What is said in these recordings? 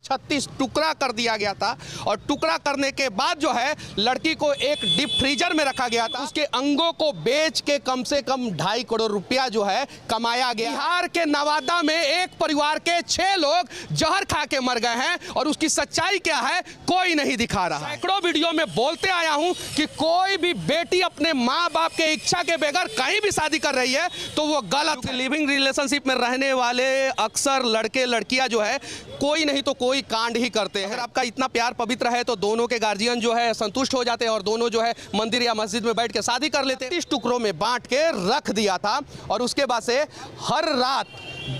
36 टुकड़ा कर दिया गया था और टुकड़ा करने के बाद जो है लड़की को एक डीप फ्रीजर में रखा गया था। उसके अंगों को बेच के कम से कम 2.5 करोड़ रुपया जो है कमाया गया। बिहार के नवादा में एक परिवार के 6 लोग जहर खा के मर गए हैं और उसकी सच्चाई क्या है कोई नहीं दिखा रहा। सैकड़ों वीडियो में बोलते आया हूं कि कोई भी बेटी अपने माँ बाप के इच्छा के बगैर कहीं भी शादी कर रही है तो वो गलत। लिविंग रिलेशनशिप में रहने वाले अक्सर लड़के लड़कियां जो है कोई नहीं तो कोई कांड ही करते हैं। अगर आपका इतना प्यार पवित्र है तो दोनों के गार्जियन जो है संतुष्ट हो जाते हैं और दोनों जो है मंदिर या मस्जिद में बैठ के शादी कर लेते हैं। 30 टुकड़ों में बांट के रख दिया था और उसके बाद से हर रात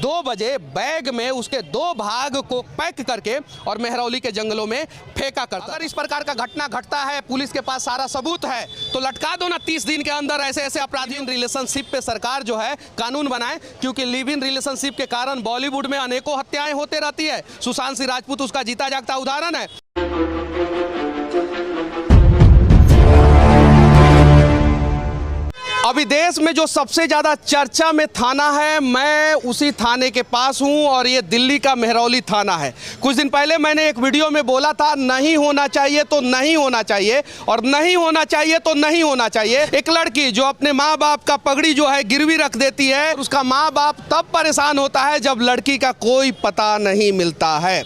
2 बजे बैग में उसके 2 भाग को पैक करके और मेहरौली के जंगलों में फेंका करता। अगर इस प्रकार का घटना घटता है, पुलिस के पास सारा सबूत है तो लटका दो ना 30 दिन के अंदर ऐसे ऐसे अपराधी। रिलेशनशिप पे सरकार जो है कानून बनाए, क्योंकि लिव इन रिलेशनशिप के कारण बॉलीवुड में अनेकों हत्याएं होते रहती है। सुशांत सिंह राजपूत उसका जीता जागता उदाहरण है। अभी देश में जो सबसे ज़्यादा चर्चा में थाना है, मैं उसी थाने के पास हूं और ये दिल्ली का मेहरौली थाना है। कुछ दिन पहले मैंने एक वीडियो में बोला था नहीं होना चाहिए तो नहीं होना चाहिए और नहीं होना चाहिए तो नहीं होना चाहिए। एक लड़की जो अपने माँ बाप का पगड़ी जो है गिरवी रख देती है, उसका माँ बाप तब परेशान होता है जब लड़की का कोई पता नहीं मिलता है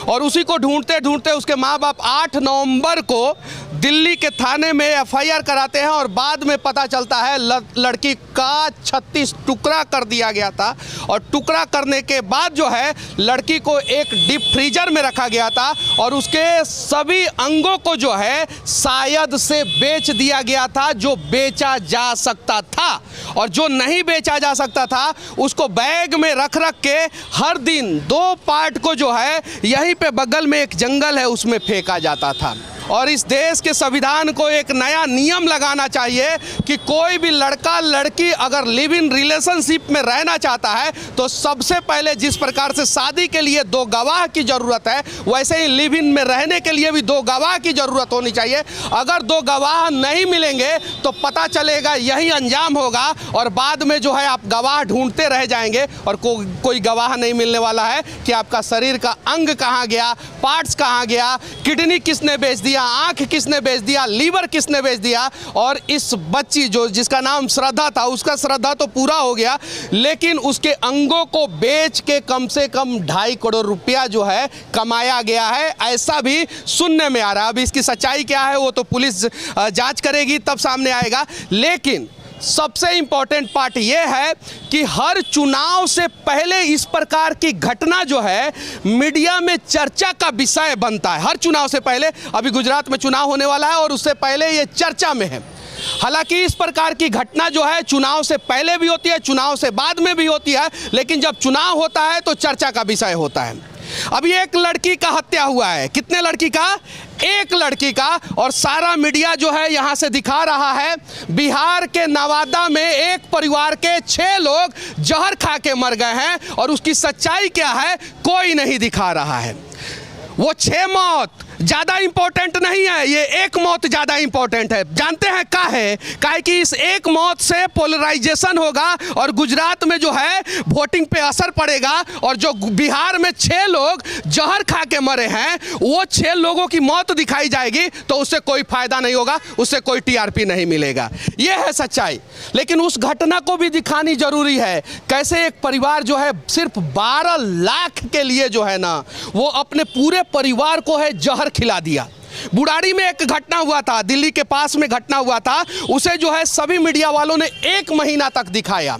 और उसी को ढूंढते ढूंढते उसके माँ बाप 8 नवंबर को दिल्ली के थाने में एफआईआर कराते हैं और बाद में पता चलता है लड़की का 36 टुकड़ा कर दिया गया था और टुकड़ा करने के बाद जो है लड़की को एक डीप फ्रीजर में रखा गया था और उसके सभी अंगों को जो है शायद से बेच दिया गया था। जो बेचा जा सकता था और जो नहीं बेचा जा सकता था उसको बैग में रख रख के हर दिन 2 पार्ट को जो है यहीं पे बगल में एक जंगल है उसमें फेंका जाता था। और इस देश के संविधान को एक नया नियम लगाना चाहिए कि कोई भी लड़का लड़की अगर लिव इन रिलेशनशिप में रहना चाहता है तो सबसे पहले जिस प्रकार से शादी के लिए 2 गवाह की ज़रूरत है, वैसे ही लिव इन में रहने के लिए भी 2 गवाह की ज़रूरत होनी चाहिए। अगर 2 गवाह नहीं मिलेंगे तो पता चलेगा यही अंजाम होगा और बाद में जो है आप गवाह ढूंढते रह जाएंगे और कोई गवाह नहीं मिलने वाला है कि आपका शरीर का अंग कहाँ गया, पार्ट्स कहाँ गया, किडनी किसने बेच दिया, आंख किसने बेच दिया, लीवर किसने बेच दिया। और इस बच्ची जो जिसका नाम श्रद्धा था, उसका श्रद्धा तो पूरा हो गया लेकिन उसके अंगों को बेच के कम से कम 2.5 करोड़ रुपया जो है कमाया गया है, ऐसा भी सुनने में आ रहा है। अब इसकी सच्चाई क्या है वो तो पुलिस जांच करेगी तब सामने आएगा। लेकिन सबसे इंपॉर्टेंट पार्ट ये है कि हर चुनाव से पहले इस प्रकार की घटना जो है मीडिया में चर्चा का विषय बनता है। हर चुनाव से पहले, अभी गुजरात में चुनाव होने वाला है और उससे पहले ये चर्चा में है। हालांकि इस प्रकार की घटना जो है चुनाव से पहले भी होती है, चुनाव से बाद में भी होती है, लेकिन जब चुनाव होता है तो चर्चा का विषय होता है। अभी एक लड़की का हत्या हुआ है। कितने लड़की का? एक लड़की का। और सारा मीडिया जो है यहां से दिखा रहा है बिहार के नवादा में एक परिवार के 6 लोग जहर खा के मर गए हैं और उसकी सच्चाई क्या है कोई नहीं दिखा रहा है। वो 6 मौत ज़्यादा इंपॉर्टेंट नहीं है, ये एक मौत ज़्यादा इंपॉर्टेंट है। जानते हैं काहे कि इस एक मौत से पोलराइजेशन होगा और गुजरात में जो है वोटिंग पे असर पड़ेगा और जो बिहार में 6 लोग जहर खा के मरे हैं वो 6 लोगों की मौत दिखाई जाएगी तो उससे कोई फायदा नहीं होगा, उससे कोई टीआरपी नहीं मिलेगा। ये है सच्चाई। लेकिन उस घटना को भी दिखानी जरूरी है। कैसे एक परिवार जो है सिर्फ 12 लाख के लिए जो है ना वो अपने पूरे परिवार को है जहर खिला दिया। बुढ़ाड़ी में एक घटना हुआ था, दिल्ली के पास में घटना हुआ था, उसे जो है सभी मीडिया वालों ने 1 महीना तक दिखाया।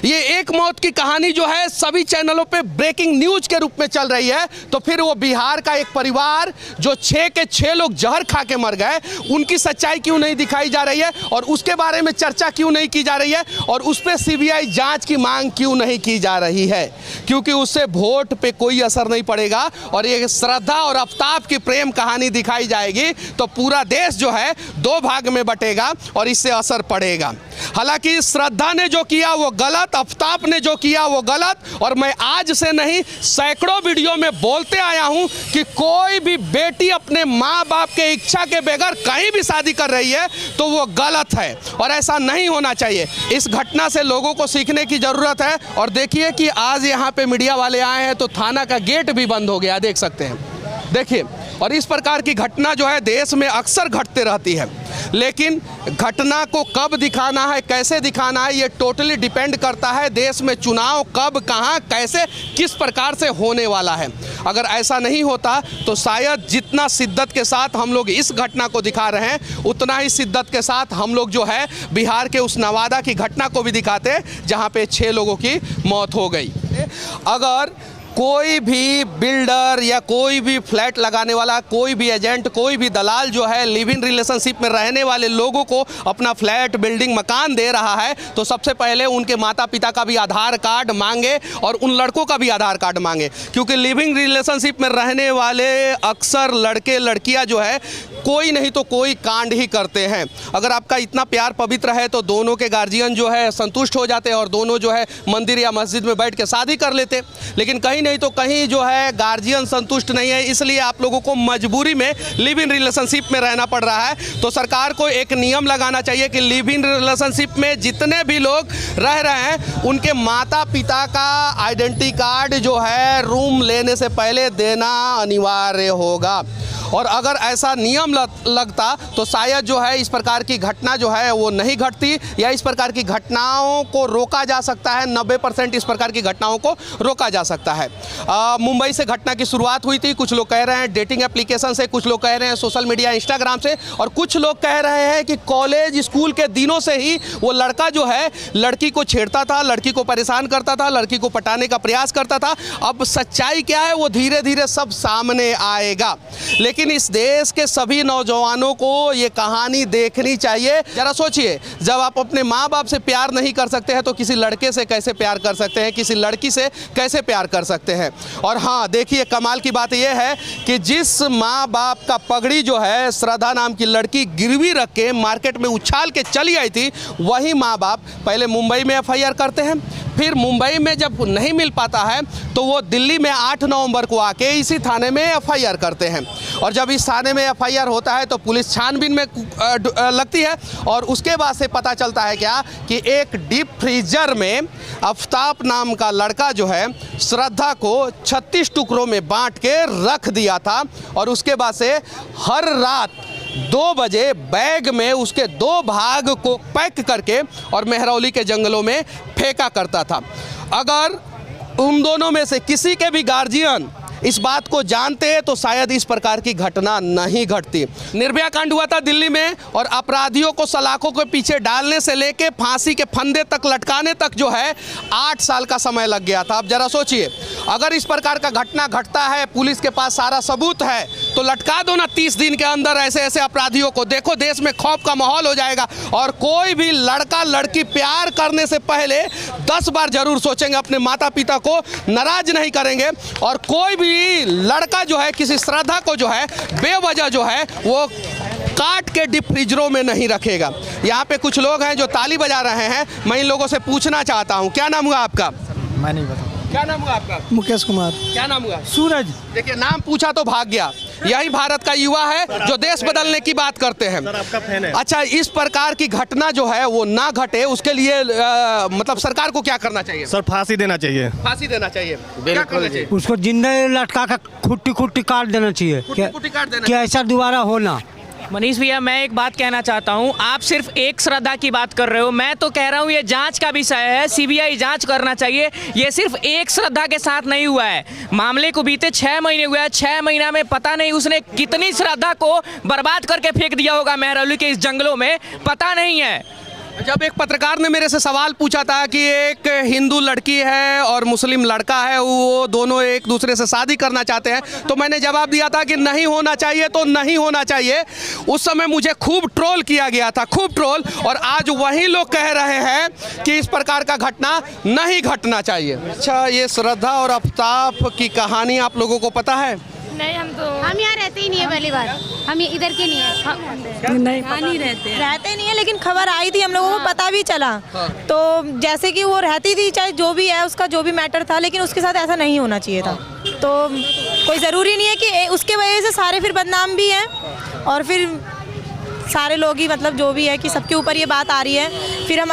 ये एक मौत की कहानी जो है सभी चैनलों पे ब्रेकिंग न्यूज के रूप में चल रही है। तो फिर वो बिहार का एक परिवार जो 6 के 6 लोग जहर खा के मर गए, उनकी सच्चाई क्यों नहीं दिखाई जा रही है और उसके बारे में चर्चा क्यों नहीं की जा रही है और उस पर सीबीआई जांच की मांग क्यों नहीं की जा रही है? क्योंकि उससे वोट पे कोई असर नहीं पड़ेगा और ये श्रद्धा और आफ्ताब की प्रेम कहानी दिखाई जाएगी तो पूरा देश जो है 2 भाग में बटेगा और इससे असर पड़ेगा। हालांकि श्रद्धा ने जो किया वो गलत, आफ्ताब ने जो किया वो गलत, और मैं आज से नहीं सैकड़ों वीडियो में बोलते आया हूं कि कोई भी बेटी अपने माँ बाप के इच्छा के बगैर कहीं भी शादी कर रही है तो वो गलत है और ऐसा नहीं होना चाहिए। इस घटना से लोगों को सीखने की ज़रूरत है। और देखिए कि आज यहाँ पे मीडिया वाले आए हैं तो थाना का गेट भी बंद हो गया, देख सकते हैं, देखिए। और इस प्रकार की घटना जो है देश में अक्सर घटते रहती है, लेकिन घटना को कब दिखाना है, कैसे दिखाना है, ये टोटली डिपेंड करता है देश में चुनाव कब, कहाँ, कैसे, किस प्रकार से होने वाला है। अगर ऐसा नहीं होता तो शायद जितना शिद्दत के साथ हम लोग इस घटना को दिखा रहे हैं उतना ही शिद्दत के साथ हम लोग जो है बिहार के उस नवादा की घटना को भी दिखाते जहाँ पे 6 लोगों की मौत हो गई। अगर कोई भी बिल्डर या कोई भी फ्लैट लगाने वाला, कोई भी एजेंट, कोई भी दलाल जो है लिव इन रिलेशनशिप में रहने वाले लोगों को अपना फ्लैट, बिल्डिंग, मकान दे रहा है तो सबसे पहले उनके माता पिता का भी आधार कार्ड मांगे और उन लड़कों का भी आधार कार्ड मांगे, क्योंकि लिविंग रिलेशनशिप में रहने वाले अक्सर लड़के लड़कियां जो है कोई नहीं तो कोई कांड ही करते हैं। अगर आपका इतना प्यार पवित्र है तो दोनों के गार्जियन जो है संतुष्ट हो जाते और दोनों जो है मंदिर या मस्जिद में बैठ के शादी कर लेते, लेकिन कहीं नहीं तो कहीं जो है गार्जियन संतुष्ट नहीं है, इसलिए आप लोगों को मजबूरी में लिव इन रिलेशनशिप में रहना पड़ रहा है। तो सरकार को एक नियम लगाना चाहिए कि लिव इन रिलेशनशिप में जितने भी लोग रह रहे हैं उनके माता पिता का आइडेंटिटी कार्ड जो है रूम लेने से पहले देना अनिवार्य होगा। और अगर ऐसा नियम लगता तो शायद जो है इस प्रकार की घटना जो है वो नहीं घटती, या इस प्रकार की घटनाओं को रोका जा सकता है। 90% इस प्रकार की घटनाओं को रोका जा सकता है। मुंबई से घटना की शुरुआत हुई थी, कुछ लोग कह रहे हैं डेटिंग एप्लीकेशन से, कुछ लोग कह रहे हैं सोशल मीडिया इंस्टाग्राम से, और कुछ लोग कह रहे हैं कि कॉलेज स्कूल के दिनों से ही वो लड़का जो है लड़की को छेड़ता था, लड़की को परेशान करता था, लड़की को पटाने का प्रयास करता था। अब सच्चाई क्या है वो धीरे धीरे सब सामने आएगा, लेकिन इस देश के सभी नौजवानों को ये कहानी देखनी चाहिए। जरा सोचिए, जब आप अपने माँ बाप से प्यार नहीं कर सकते हैं तो किसी लड़के से कैसे प्यार कर सकते हैं, किसी लड़की से कैसे प्यार कर सकते हैं। और हाँ, देखिए कमाल की बात यह है कि जिस माँ बाप का पगड़ी जो है श्रद्धा नाम की लड़की गिरवी रख के मार्केट में उछाल के चली आई थी, वही माँ बाप पहले मुंबई में FIR करते हैं, फिर मुंबई में जब नहीं मिल पाता है तो वो दिल्ली में 8 नवंबर को आके इसी थाने में FIR करते हैं। और जब इस थाने में FIR होता है तो पुलिस छानबीन में लगती है, और उसके बाद से पता चलता है क्या कि एक डीप फ्रीजर में आफ्ताब नाम का लड़का जो है श्रद्धा को 36 टुकड़ों में बांट के रख दिया था, और उसके बाद से हर रात 2 बजे बैग में उसके 2 भाग को पैक करके और मेहरौली के जंगलों में फेंका करता था। अगर उन दोनों में से किसी के भी गार्जियन इस बात को जानते हैं तो शायद इस प्रकार की घटना नहीं घटती। निर्भया कांड हुआ था दिल्ली में, और अपराधियों को सलाखों के पीछे डालने से लेके फांसी के फंदे तक लटकाने तक जो है 8 साल का समय लग गया था। अब जरा सोचिए, अगर इस प्रकार का घटना घटता है, पुलिस के पास सारा सबूत है, तो लटका दो ना 30 दिन के अंदर ऐसे ऐसे अपराधियों को। देखो देश में खौफ का माहौल हो जाएगा, और कोई भी लड़का लड़की प्यार करने से पहले 10 बार जरूर सोचेंगे, अपने माता पिता को नाराज नहीं करेंगे। और कोई भी लड़का जो है किसी श्रद्धा को जो है बेवजह जो है वो काट के डीप फ्रीजरों में नहीं रखेगा। यहाँ पे कुछ लोग हैं जो ताली बजा रहे हैं, मैं इन लोगों से पूछना चाहता हूँ, क्या नाम हुआ आपका? मैं नहीं बता। क्या नाम हुआ आपका? मुकेश कुमार। क्या नाम हुआ? सूरज। देखिए, नाम पूछा तो भाग गया। यही भारत का युवा है जो देश बदलने की बात करते हैं। सर, आपका फैन है। अच्छा, इस प्रकार की घटना जो है वो ना घटे, उसके लिए मतलब सरकार को क्या करना चाहिए? सर, फांसी देना चाहिए। फांसी देना चाहिए। क्या करना चाहिए? उसको जिंदा लटका कर खुट्टी काट देना चाहिए। कुट्टी काट देना क्या ऐसा दोबारा होना? मनीष भैया, मैं एक बात कहना चाहता हूं, आप सिर्फ एक श्रद्धा की बात कर रहे हो, मैं तो कह रहा हूं ये जांच का विषय है, CBI जांच करना चाहिए। ये सिर्फ एक श्रद्धा के साथ नहीं हुआ है, मामले को बीते 6 महीने हुए हैं। 6 महीना में पता नहीं उसने कितनी श्रद्धा को बर्बाद करके फेंक दिया होगा मेहरौली के इस जंगलों में, पता नहीं है। जब एक पत्रकार ने मेरे से सवाल पूछा था कि एक हिंदू लड़की है और मुस्लिम लड़का है, वो दोनों एक दूसरे से शादी करना चाहते हैं, तो मैंने जवाब दिया था कि नहीं होना चाहिए तो नहीं होना चाहिए। उस समय मुझे खूब ट्रोल किया गया था, खूब ट्रोल, और आज वही लोग कह रहे हैं कि इस प्रकार का घटना नहीं घटना चाहिए। अच्छा, ये श्रद्धा और आफ्ताब की कहानी आप लोगों को पता है? नहीं हम यहाँ रहते ही नहीं है, पहली बार हम इधर के नहीं है। नहीं रहते नहीं है, लेकिन खबर आई थी, हम लोगों को पता भी चला। तो जैसे कि वो रहती थी, चाहे जो भी है उसका जो भी मैटर था, लेकिन उसके साथ ऐसा नहीं होना चाहिए था। तो कोई ज़रूरी नहीं है कि उसके वजह से सारे फिर बदनाम भी हैं और फिर सारे लोग ही, मतलब जो भी है कि सबके ऊपर ये बात आ रही है। फिर हम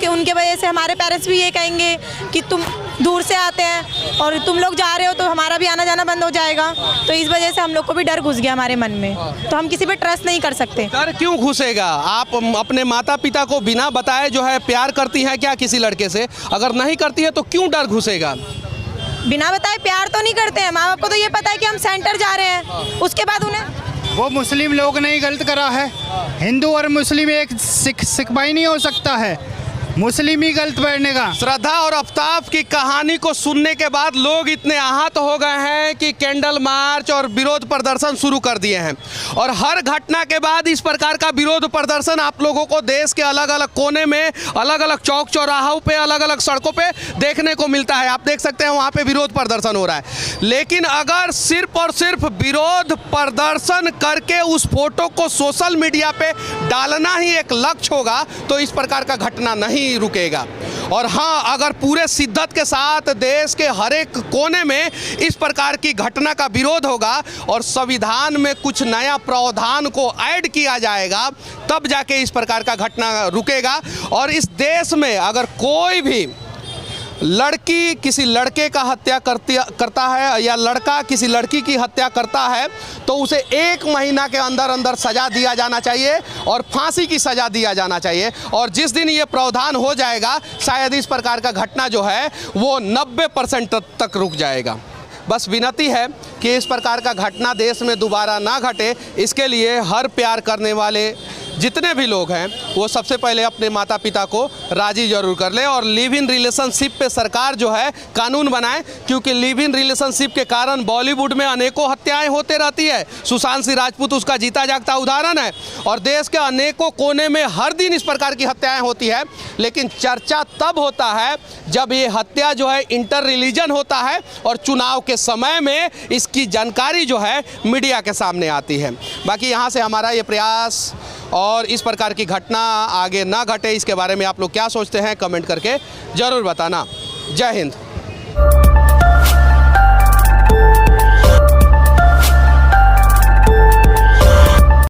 उनके वजह से हमारे पेरेंट्स भी ये कहेंगे कि तुम दूर से आते हैं और तुम लोग जा रहे हो तो हमारा भी आना जाना बंद हो जाएगा। तो इस वजह से हम लोग को भी डर घुस गया हमारे मन में, तो हम किसी पे ट्रस्ट नहीं कर सकते। डर क्यों घुसेगा? आप अपने माता पिता को बिना बताए जो है प्यार करती हैं क्या किसी लड़के से? अगर नहीं करती है तो क्यों डर घुसेगा? बिना बताए प्यार तो नहीं करते हैं। माँ बाप को तो ये पता है कि हम सेंटर जा रहे हैं, उसके बाद उन्हें वो मुस्लिम लोग ने ही गलत करा है। हिंदू और मुस्लिम एक सिखवाई नहीं हो सकता है, मुस्लिम ही गलत बैठने का। श्रद्धा और आफ्ताब की कहानी को सुनने के बाद लोग इतने आहत हो गए हैं कि कैंडल मार्च और विरोध प्रदर्शन शुरू कर दिए हैं। और हर घटना के बाद इस प्रकार का विरोध प्रदर्शन आप लोगों को देश के अलग अलग कोने में, अलग अलग चौक चौराहों पे, अलग अलग सड़कों पे देखने को मिलता है। आप देख सकते हैं वहाँ पे विरोध प्रदर्शन हो रहा है। लेकिन अगर सिर्फ और सिर्फ विरोध प्रदर्शन करके उस फोटो को सोशल मीडिया पे डालना ही एक लक्ष्य होगा तो इस प्रकार का घटना नहीं रुकेगा। और हाँ, अगर पूरे शिद्दत के साथ देश के हर एक कोने में इस प्रकार की घटना का विरोध होगा और संविधान में कुछ नया प्रावधान को ऐड किया जाएगा, तब जाके इस प्रकार का घटना रुकेगा। और इस देश में अगर कोई भी लड़की किसी लड़के का हत्या करता है या लड़का किसी लड़की की हत्या करता है तो उसे 1 महीना के अंदर अंदर सज़ा दिया जाना चाहिए और फांसी की सज़ा दिया जाना चाहिए। और जिस दिन ये प्रावधान हो जाएगा शायद इस प्रकार का घटना जो है वो 90% तक रुक जाएगा। बस विनती है कि इस प्रकार का घटना देश में दोबारा ना घटे, इसके लिए हर प्यार करने वाले जितने भी लोग हैं वो सबसे पहले अपने माता पिता को राज़ी ज़रूर कर लें और लिव इन रिलेशनशिप पे सरकार जो है कानून बनाए, क्योंकि लिव इन रिलेशनशिप के कारण बॉलीवुड में अनेकों हत्याएं होते रहती है। सुशांत सिंह राजपूत उसका जीता जागता उदाहरण है। और देश के अनेकों कोने में हर दिन इस प्रकार की हत्याएं होती है, लेकिन चर्चा तब होता है जब ये हत्या जो है इंटर रिलीजन होता है और चुनाव के समय में इसकी जानकारी जो है मीडिया के सामने आती है। बाकी यहाँ से हमारा ये प्रयास और इस प्रकार की घटना आगे ना घटे, इसके बारे में आप लोग क्या सोचते हैं कमेंट करके ज़रूर बताना। जय हिंद।